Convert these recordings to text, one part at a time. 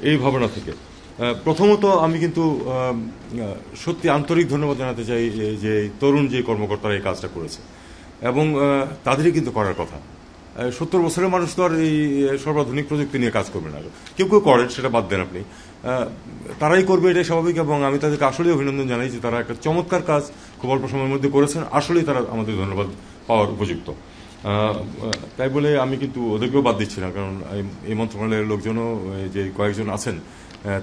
এই ভাবনা থেকে প্রথমত আমি কিন্তু সত্যি আন্তরিক ধন্যবাদ জানাতে চাই যে তরুণ যে কর্মকর্তারা এই কাজটা করেছে, এবং তাদেরই কিন্তু করার কথা। 70 বছরের মানুষ তো আর এই সর্বাধুনিক প্রযুক্তি নিয়ে কাজ করবে না। কেউ কেউ করেন, সেটা বাদ দেন আপনি, তারাই করবে, এটাই স্বাভাবিক। এবং আমি তাদেরকে আসলেই অভিনন্দন জানাই যে তারা একটা চমৎকার কাজ খুব অল্প সময়ের মধ্যে করেছেন। আসলেই তারা আমাদের ধন্যবাদ পাওয়ার উপযুক্ত। তাই বলে আমি কিন্তু ওদেরকেও বাদ দিচ্ছি না, কারণ এই মন্ত্রণালয়ের লোকজনও যে কয়েকজন আছেন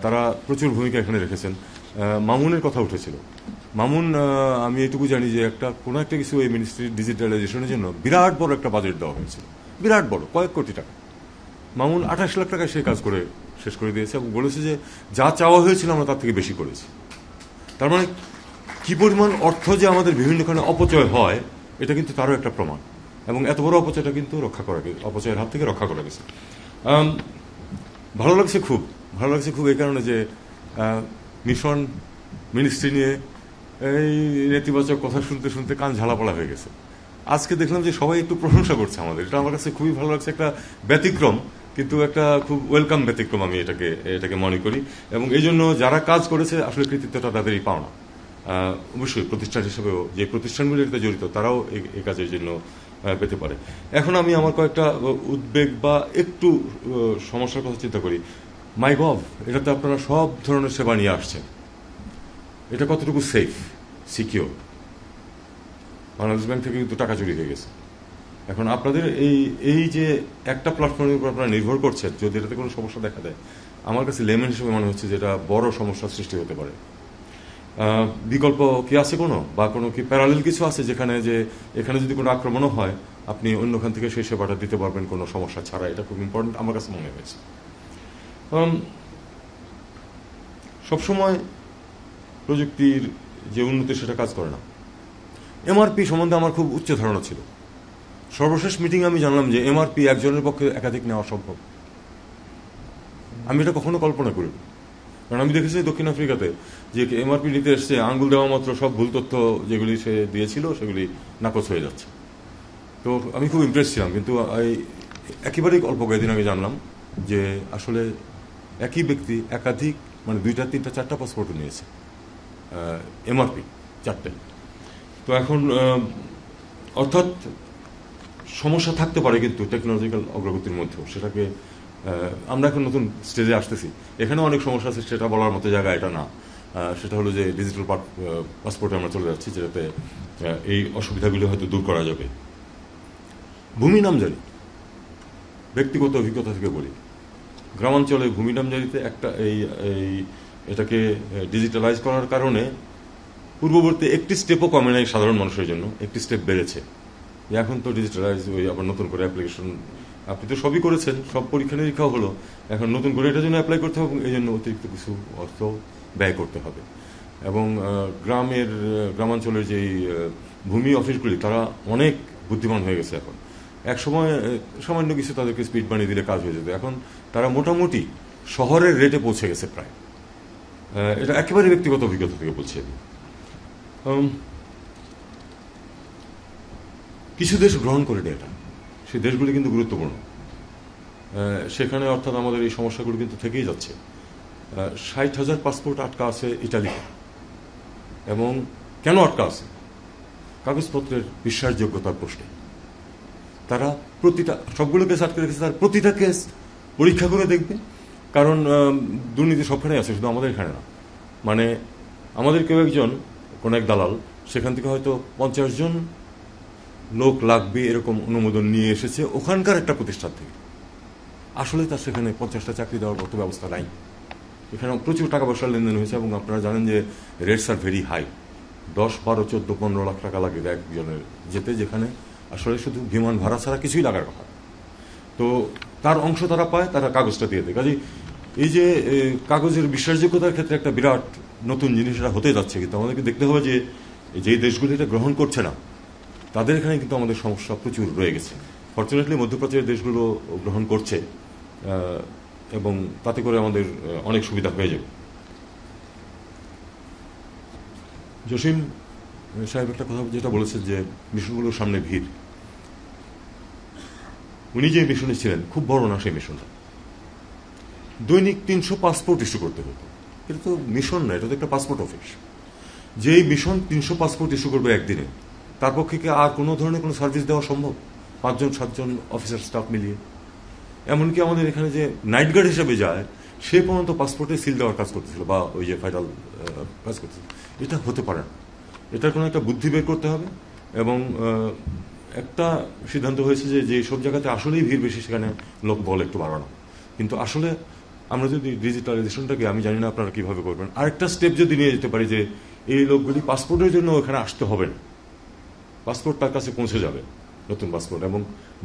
তারা প্রচুর ভূমিকা এখানে রেখেছেন। মামুনের কথা উঠেছিল। মামুন, আমি এটুকু জানি যে কোনো একটা কিছু এই মিনিস্ট্রির ডিজিটালাইজেশনের জন্য বিরাট বড় একটা বাজেট দেওয়া হয়েছিল, বিরাট বড়, কয়েক কোটি টাকা। মামুন 28 লাখ টাকায় সেই কাজ করে শেষ করে দিয়েছে এবং বলেছে যে যা চাওয়া হয়েছিল আমরা তার থেকে বেশি করেছি। তার মানে কি পরিমাণ অর্থ যে আমাদের বিভিন্নখানে অপচয় হয়, এটা কিন্তু তারও একটা প্রমাণ। এবং এত বড় অপচয়টা কিন্তু অপচয়ের হাত থেকে রক্ষা করা গেছে। ভালো লাগছে খুব এই কারণে যে মিশন মিনিস্ট্রি নিয়ে এই নেতিবাচক কথা শুনতে শুনতে কান ঝালাপালা হয়ে গেছে। আজকে দেখলাম যে সবাই একটু প্রশংসা করছে আমাদের, এটা আমার কাছে খুবই ভালো লাগছে। একটা ব্যতিক্রম, কিন্তু একটা খুব ওয়েলকাম ব্যতিক্রম আমি এটাকে মনে করি। এবং এই জন্য যারা কাজ করেছে আসলে কৃতিত্বটা তাদেরই পাওনা। অবশ্যই প্রতিষ্ঠান হিসেবেও যে প্রতিষ্ঠানগুলি এটাতে জড়িত তারাও এই কাজের জন্য পেতে পারে। এখন আমি আমার কয়েকটা উদ্বেগ বা একটু সমস্যার কথা চিন্তা করি। মাইগভ, এটাতে আপনারা সব ধরনের সেবা নিয়ে আসছেন, এটা কতটুকু সেফ, সিকিউর? বাংলাদেশ ব্যাংক থেকে কিন্তু টাকা চুরি হয়ে গেছে। এখন আপনাদের এই যে একটা প্ল্যাটফর্মের উপর আপনারা নির্ভর করছেন, যদি এটাতে কোনো সমস্যা দেখা দেয়, আমার কাছে লেমেন হিসেবে মনে হচ্ছে যে এটা বড় সমস্যার সৃষ্টি হতে পারে। বিকল্প কি আছে বা কোনো কি প্যারালেল কিছু আছে যেখানে যে এখানে যদি কোনো আক্রমণও হয় আপনি অন্যখান থেকে সেই সেবাটা দিতে পারবেন কোনো সমস্যা ছাড়া? এটা খুব ইম্পর্টেন্ট আমার কাছে মনে হয়েছে। সবসময় প্রযুক্তির যে উন্নতি সেটা কাজ করে না। এমআরপি সম্বন্ধে আমার খুব উচ্চ ধারণা ছিল। সর্বশেষ মিটিং আমি জানলাম যে এমআরপি একজনের পক্ষে একাধিক নেওয়া সম্ভব। আমি এটা কখনো কল্পনা করিনি, কারণ আমি দেখেছি দক্ষিণ আফ্রিকাতে যে এমআরপি নিতে এসছে, আঙ্গুল দেওয়া মাত্র সব ভুল তথ্য যেগুলি সে দিয়েছিল সেগুলি নাকচ হয়ে যাচ্ছে। তো আমি খুব ইমপ্রেস ছিলাম। কিন্তু একেবারেই অল্প কয়েকদিন আগে জানলাম যে আসলে একই ব্যক্তি একাধিক, মানে 2টা 3টা 4টা পাসপোর্টও নিয়েছে, এমআরপি 4টে। তো এখন অর্থাৎ সমস্যা থাকতে পারে, কিন্তু টেকনোলজিক্যাল অগ্রগতির মধ্যেও সেটাকে আমরা এখন নতুন স্টেজে আসতেছি। এখানে অনেক সমস্যা আছে, সেটা বলার মতো জায়গা এটা না। সেটা হলো যে ডিজিটাল পাসপোর্টে আমরা চলে যাচ্ছি, যেটাতে এই অসুবিধাগুলি হয়তো দূর করা যাবে। ভূমি নামজারি, ব্যক্তিগত অভিজ্ঞতা থেকে বলি, গ্রামাঞ্চলে ভূমি নামজারিতে এটাকে ডিজিটালাইজ করার কারণে পূর্ববর্তী একটি স্টেপও কমে নাই সাধারণ মানুষের জন্য, একটি স্টেপ বেড়েছে। এখন তো ডিজিটালাইজ আবার নতুন করে অ্যাপ্লিকেশন, আপনি তো সবই করেছেন, সব পরীক্ষা নিরীক্ষাও হলো, এখন নতুন করে এটার জন্য অ্যাপ্লাই করতে হবে এবং এই জন্য অতিরিক্ত কিছু অর্থ ব্যয় করতে হবে। এবং গ্রামাঞ্চলের যেই ভূমি অফিসগুলি তারা অনেক বুদ্ধিমান হয়ে গেছে এখন। একসময় সামান্য কিছু তাদেরকে স্পিড বানিয়ে দিলে কাজ হয়ে যেত, এখন তারা মোটামুটি শহরের রেটে পৌঁছে গেছে প্রায়। এটা একেবারে ব্যক্তিগত অভিজ্ঞতা থেকে বলছি আমি। কিছু দেশ গ্রহণ করে নেয় এটা, সেই দেশগুলি কিন্তু গুরুত্বপূর্ণ। সেখানে অর্থাৎ আমাদের এই সমস্যাগুলো কিন্তু থেকেই যাচ্ছে। 60,000 পাসপোর্ট আটকা আছে ইটালিতে। এবং কেন আটকা আছে? কাগজপত্রের বিশ্বাসযোগ্যতার প্রশ্নে। তারা সবগুলো কেস আটকে রেখেছে, তার প্রতিটা কেস পরীক্ষা করে দেখবে, কারণ দুর্নীতি সবখানেই আছে, শুধু আমাদের এখানে না। মানে আমাদের কেউ একজন, কোন এক দালাল সেখান থেকে হয়তো 50 জন লোক লাগবে এরকম অনুমোদন নিয়ে এসেছে ওখানকার একটা প্রতিষ্ঠান থেকে। আসলে তার সেখানে 50টা চাকরি দেওয়ার মতো ব্যবস্থা নাই। এখানে প্রচুর টাকা পয়সার লেনদেন হয়েছে এবং আপনারা জানেন যে rates are very high. 10, 12, 14, 15 lakh টাকা লাগে একজনের যেতে, যেখানে আসলে শুধু বিমান ভাড়া ছাড়া কিছুই লাগার কথা। তো তার অংশ তারা পায়, তারা কাগজটা দিয়ে দেয়। কাজে এই যে কাগজের বিশ্বাসযোগ্যতার ক্ষেত্রে একটা বিরাট নতুন জিনিস এটা হতে যাচ্ছে। কিন্তু আমাদেরকে দেখতে হবে যে যেই দেশগুলি এটা গ্রহণ করছে না তাদের এখানে কিন্তু আমাদের সমস্যা প্রচুর রয়ে গেছে। ফর্চুনেটলি মধ্যপ্রাচ্যের দেশগুলো গ্রহণ করছে এবং তাতে করে আমাদের অনেক সুবিধা হয়ে যাবে। জসিম সাহেব একটা কথা যেটা বলেছেন যে মিশনগুলোর সামনে ভিড়, উনি যে মিশনে ছিলেন খুব বড় না সেই মিশনটা, দৈনিক 300 পাসপোর্ট ইস্যু করতে হতো। এটা তো মিশন না, এটা তো একটা পাসপোর্ট অফিস। যেই মিশন 300 পাসপোর্ট ইস্যু করবে একদিনে, তার পক্ষে কি আর কোনো ধরনের কোনো সার্ভিস দেওয়া সম্ভব 5-7জন অফিসার স্টাফ মিলিয়ে? এমনকি আমাদের এখানে যে নাইট গার্ড হিসেবে যায়, সে পর্যন্ত পাসপোর্টে সিল দেওয়ার কাজ করতেছিল, বা ওই যে ফাইনাল কাজ করতেছিল। এটা হতে পারে না। এটার কোনো একটা বুদ্ধি বের করতে হবে। এবং একটা সিদ্ধান্ত হয়েছে যে যে সব জায়গাতে আসলেই ভিড় বেশি, সেখানে লোক বল একটু বাড়ানো। কিন্তু আসলে আমরা যদি ডিজিটালাইজেশনটাকে, আমি জানি না আপনারা কিভাবে করবেন, আরেকটা স্টেপ যদি নিয়ে যেতে পারি যে এই লোকগুলি পাসপোর্টের জন্য ওখানে আসতে হবে না, পাসপোর্ট তার কাছে পৌঁছে যাবে, নতুন পাসপোর্ট এবং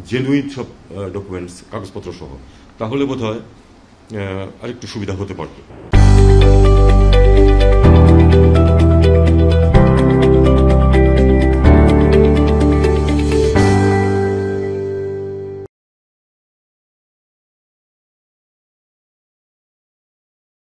জেনুইন সব ডকুমেন্টস, কাগজপত্র সহ, তাহলে বোধ হয় আরেকটু সুবিধা হতে পারত।